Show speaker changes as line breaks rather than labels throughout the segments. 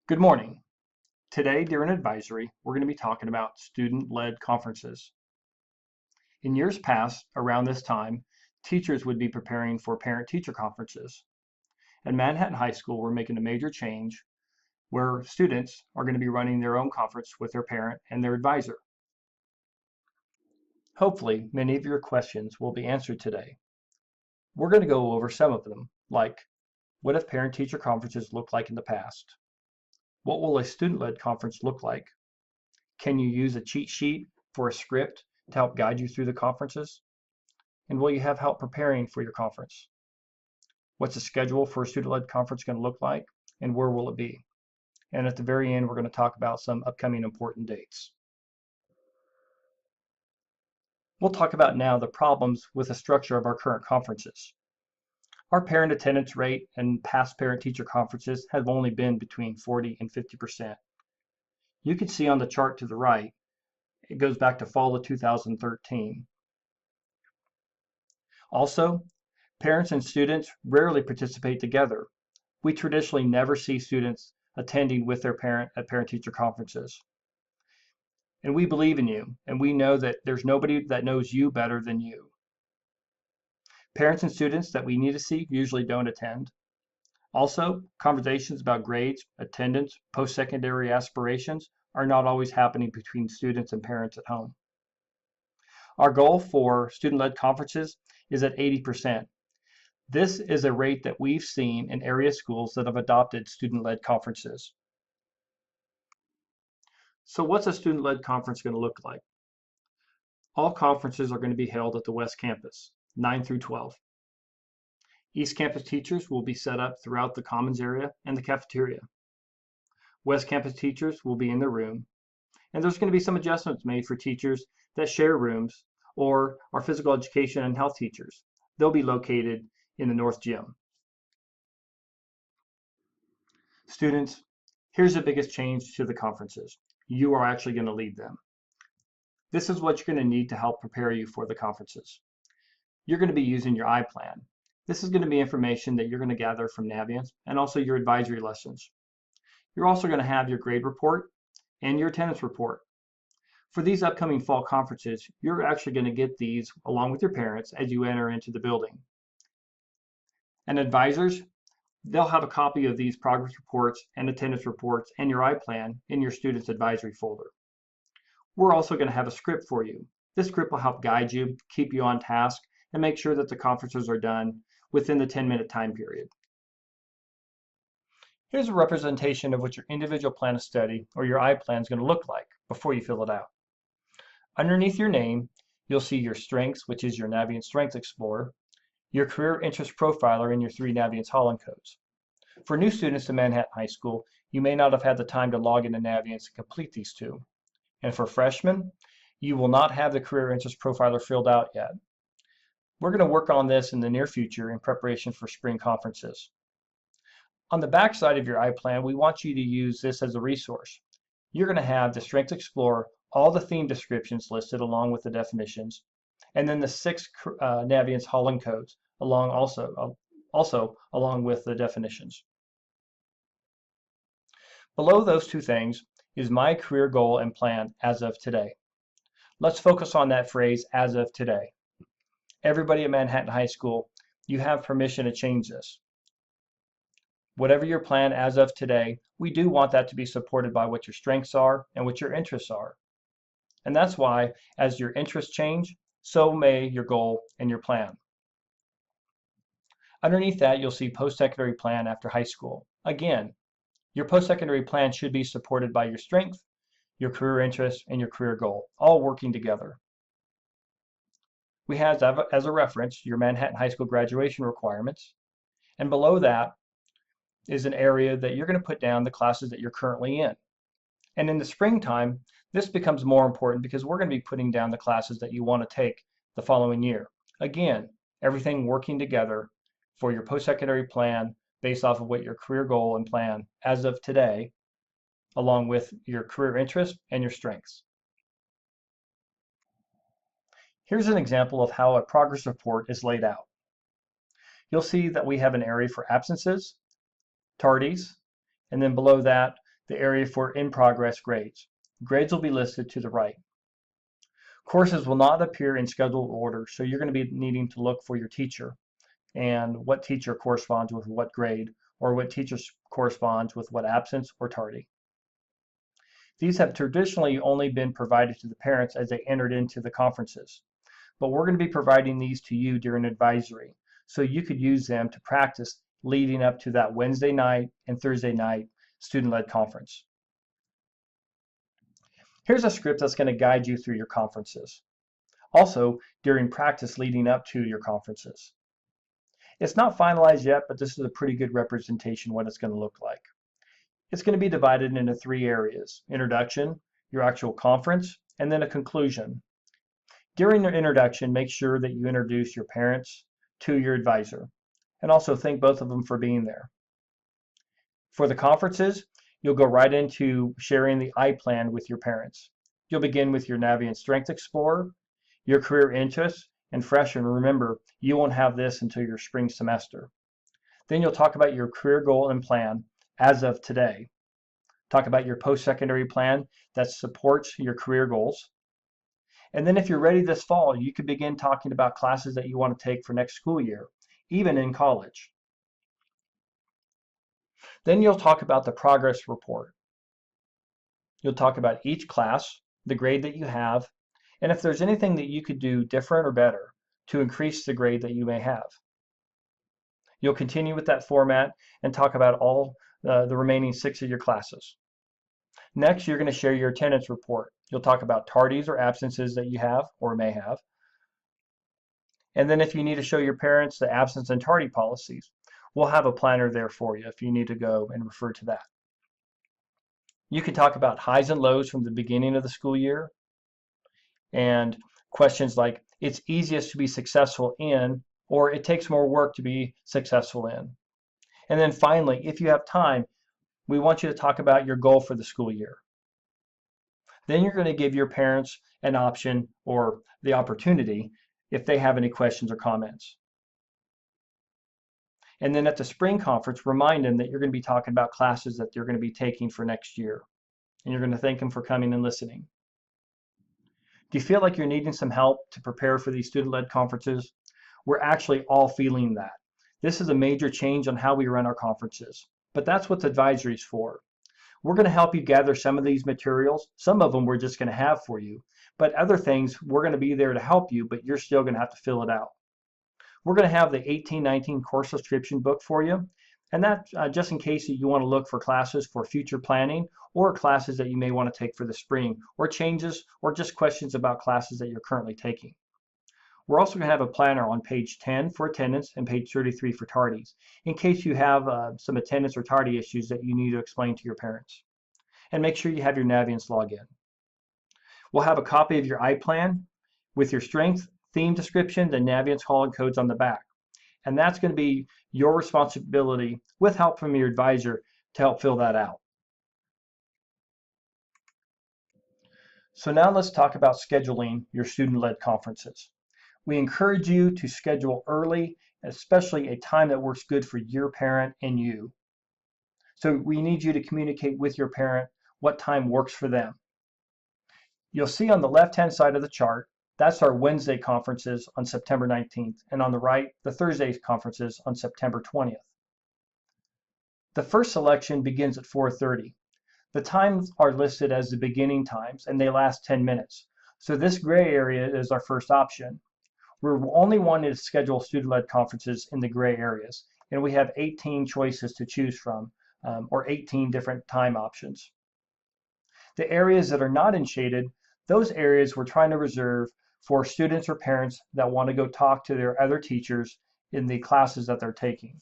Good morning. Today during advisory, we're going to be talking about student-led conferences. In years past, around this time, teachers would be preparing for parent-teacher conferences. At Manhattan High School, we're making a major change where students are going to be running their own conference with their parent and their advisor. Hopefully, many of your questions will be answered today. We're going to go over some of them, like what have parent-teacher conferences looked like in the past? What will a student-led conference look like? Can you use a cheat sheet for a script to help guide you through the conferences? And will you have help preparing for your conference? What's the schedule for a student-led conference going to look like, and where will it be? And at the very end, we're going to talk about some upcoming important dates. We'll talk about now the problems with the structure of our current conferences. Our parent attendance rate and past parent-teacher conferences have only been between 40 and 50%. You can see on the chart to the right, it goes back to fall of 2013. Also, parents and students rarely participate together. We traditionally never see students attending with their parent at parent-teacher conferences. And we believe in you, and we know that there's nobody that knows you better than you. Parents and students that we need to see usually don't attend. Also, conversations about grades, attendance, post-secondary aspirations are not always happening between students and parents at home. Our goal for student-led conferences is at 80%. This is a rate that we've seen in area schools that have adopted student-led conferences. So what's a student-led conference going to look like? All conferences are going to be held at the West Campus, 9 through 12. East Campus teachers will be set up throughout the Commons area and the cafeteria. West Campus teachers will be in their room, and there's going to be some adjustments made for teachers that share rooms or are physical education and health teachers. They'll be located in the North Gym. Students, here's the biggest change to the conferences. You are actually going to lead them. This is what you're going to need to help prepare you for the conferences. You're going to be using your iPlan. This is going to be information that you're going to gather from Naviance and also your advisory lessons. You're also going to have your grade report and your attendance report. For these upcoming fall conferences, you're actually going to get these along with your parents as you enter into the building. And advisors, they'll have a copy of these progress reports and attendance reports and your iPlan in your student's advisory folder. We're also going to have a script for you. This script will help guide you, keep you on task, and make sure that the conferences are done within the 10-minute time period. Here's a representation of what your individual plan of study or your iPlan is going to look like before you fill it out. Underneath your name, you'll see your strengths, which is your Naviance Strength Explorer, your career interest profiler, and your 3 Naviance Holland codes. For new students to Manhattan High School, you may not have had the time to log into Naviance and complete these 2. And for freshmen, you will not have the career interest profiler filled out yet. We're going to work on this in the near future in preparation for spring conferences. On the back side of your iPlan, we want you to use this as a resource. You're going to have the Strength Explorer, all the theme descriptions listed along with the definitions, and then the 6 Naviance Holland codes along also along with the definitions. Below those 2 things is my career goal and plan as of today. Let's focus on that phrase, as of today. Everybody at Manhattan High School, you have permission to change this. Whatever your plan as of today, we do want that to be supported by what your strengths are and what your interests are. And that's why, as your interests change, so may your goal and your plan. Underneath that, you'll see post-secondary plan after high school. Again, your post-secondary plan should be supported by your strength, your career interest, and your career goal, all working together. We have, as a reference, your Manhattan High School graduation requirements. And below that is an area that you're going to put down the classes that you're currently in. And in the springtime, this becomes more important because we're going to be putting down the classes that you want to take the following year. Again, everything working together for your post-secondary plan based off of what your career goal and plan as of today, along with your career interest and your strengths. Here's an example of how a progress report is laid out. You'll see that we have an area for absences, tardies, and then below that, the area for in-progress grades. Grades will be listed to the right. Courses will not appear in scheduled order, so you're going to be needing to look for your teacher and what teacher corresponds with what grade, or what teacher corresponds with what absence or tardy. These have traditionally only been provided to the parents as they entered into the conferences, but we're going to be providing these to you during advisory, so you could use them to practice leading up to that Wednesday night and Thursday night student-led conference. Here's a script that's going to guide you through your conferences. Also, during practice leading up to your conferences. It's not finalized yet, but this is a pretty good representation of what it's going to look like. It's going to be divided into 3 areas: introduction, your actual conference, and then a conclusion. During your introduction, make sure that you introduce your parents to your advisor, and also thank both of them for being there. For the conferences, you'll go right into sharing the I plan with your parents. You'll begin with your Navient Strength Explorer, your career interests, and freshmen, remember, you won't have this until your spring semester. Then you'll talk about your career goal and plan as of today. Talk about your post-secondary plan that supports your career goals. And then if you're ready this fall, you could begin talking about classes that you want to take for next school year, even in college. Then you'll talk about the progress report. You'll talk about each class, the grade that you have, and if there's anything that you could do different or better to increase the grade that you may have. You'll continue with that format and talk about all the remaining 6 of your classes. Next, you're going to share your attendance report. You'll talk about tardies or absences that you have or may have. And then if you need to show your parents the absence and tardy policies, we'll have a planner there for you if you need to go and refer to that. You can talk about highs and lows from the beginning of the school year, and questions like, it's easiest to be successful in, or it takes more work to be successful in. And then finally, if you have time, we want you to talk about your goal for the school year. Then you're going to give your parents an option or the opportunity if they have any questions or comments. And then at the spring conference, remind them that you're going to be talking about classes that they're going to be taking for next year. And you're going to thank them for coming and listening. Do you feel like you're needing some help to prepare for these student-led conferences? We're actually all feeling that. This is a major change on how we run our conferences, but that's what the advisory is for. We're going to help you gather some of these materials. Some of them we're just going to have for you, but other things we're going to be there to help you, but you're still going to have to fill it out. We're going to have the 1819 course subscription book for you, and that just in case you want to look for classes for future planning or classes that you may want to take for the spring, or changes, or just questions about classes that you're currently taking. We're also going to have a planner on page 10 for attendance and page 33 for tardies, in case you have some attendance or tardy issues that you need to explain to your parents. And make sure you have your Naviance login. We'll have a copy of your I-Plan with your strength, theme description, and Naviance calling codes on the back. And that's going to be your responsibility, with help from your advisor, to help fill that out. So now let's talk about scheduling your student-led conferences. We encourage you to schedule early, especially a time that works good for your parent and you. So we need you to communicate with your parent what time works for them. You'll see on the left-hand side of the chart, that's our Wednesday conferences on September 19th, and on the right, the Thursday conferences on September 20th. The first selection begins at 4:30. The times are listed as the beginning times, and they last 10 minutes. So this gray area is our first option. We're only wanting to schedule student-led conferences in the gray areas, and we have 18 choices to choose from, or 18 different time options. The areas that are not in shaded, those areas we're trying to reserve for students or parents that want to go talk to their other teachers in the classes that they're taking.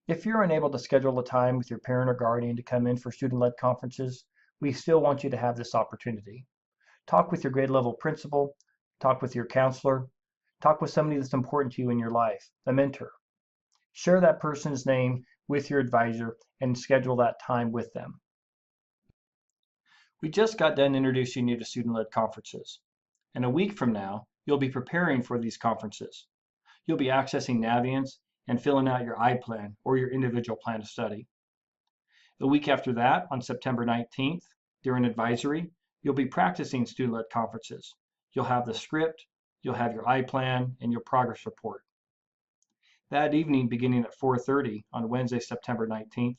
If you're unable to schedule a time with your parent or guardian to come in for student-led conferences, we still want you to have this opportunity. Talk with your grade level principal, talk with your counselor, talk with somebody that's important to you in your life, a mentor. Share that person's name with your advisor and schedule that time with them. We just got done introducing you to student-led conferences. And a week from now, you'll be preparing for these conferences. You'll be accessing Naviance and filling out your I-Plan or your individual plan of study. The week after that, on September 19th, during advisory, you'll be practicing student-led conferences. You'll have the script, you'll have your I-plan, and your progress report. That evening, beginning at 4:30 on Wednesday, September 19th,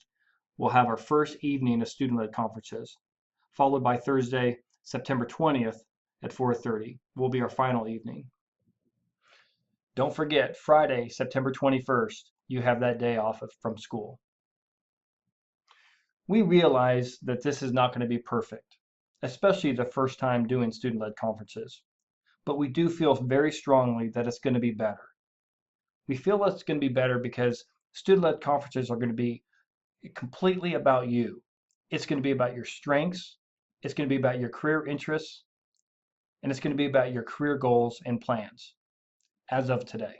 we'll have our first evening of student-led conferences, followed by Thursday, September 20th at 4:30 will be our final evening. Don't forget, Friday, September 21st, you have that day off from school. We realize that this is not going to be perfect, especially the first time doing student-led conferences, but we do feel very strongly that it's going to be better. We feel it's going to be better because student-led conferences are going to be completely about you. It's going to be about your strengths, it's going to be about your career interests, and it's going to be about your career goals and plans as of today.